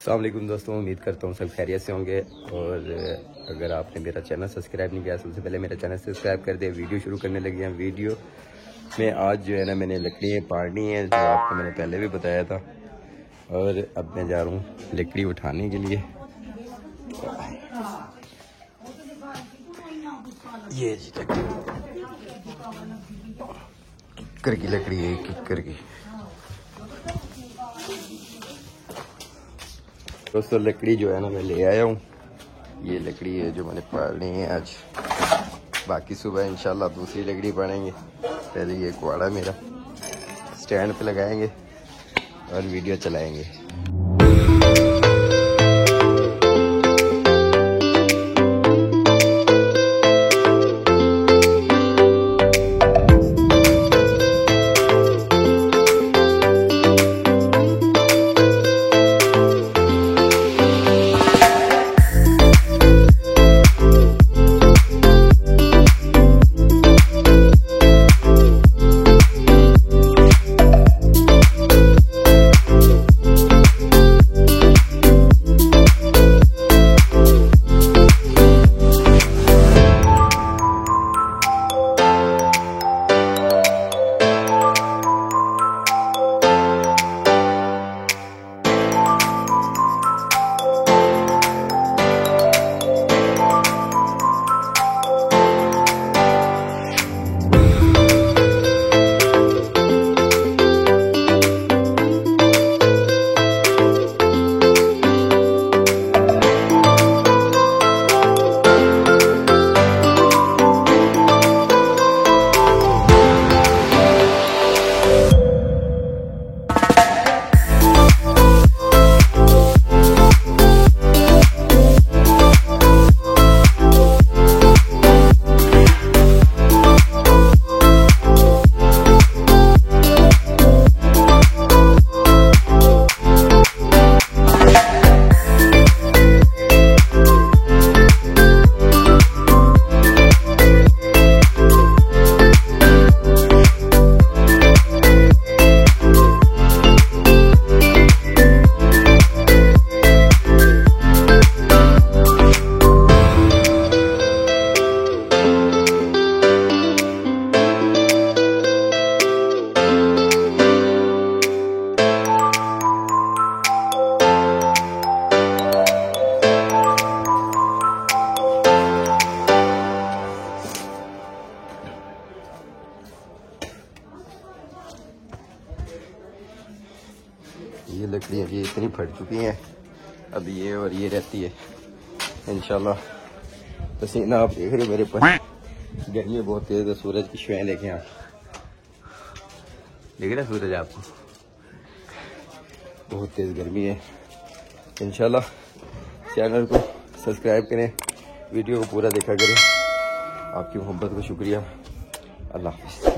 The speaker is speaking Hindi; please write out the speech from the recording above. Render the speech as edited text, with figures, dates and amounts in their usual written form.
अस्सलाम वालेकुम दोस्तों, उम्मीद करता हूँ सब खैरियत से होंगे। और अगर आपने मेरा चैनल सब्सक्राइब नहीं किया, सबसे पहले मेरा चैनल सब्सक्राइब कर दे। वीडियो शुरू करने लगे हैं। वीडियो में आज जो है ना, मैंने लकड़ियाँ पाड़नी है, जो आपको मैंने पहले भी बताया था। और अब मैं जा रहा हूँ लकड़ी उठाने के लिए। ये किक्कर की लकड़ी है, किक्कर की। दोस्तों लकड़ी जो है ना मैं ले आया हूँ। ये लकड़ी है जो मैंने पाड़नी है आज। बाकी सुबह इंशाल्लाह दूसरी लकड़ी पाड़ेंगे। पहले ये कुआड़ा मेरा स्टैंड पे लगाएंगे और वीडियो चलाएंगे। ये लकड़ियाँ ये इतनी फट चुकी हैं, अब ये और ये रहती है इंशाल्लाह। पसीना आप देख रहे हो मेरे पर, गर्मी बहुत तेज है। सूरज की शुआएं देखें आप, देख रहे सूरज आपको, बहुत तेज गर्मी है। इंशाल्लाह चैनल को सब्सक्राइब करें, वीडियो को पूरा देखा करें। आपकी मोहब्बत को शुक्रिया। अल्लाह हाफ़िज़।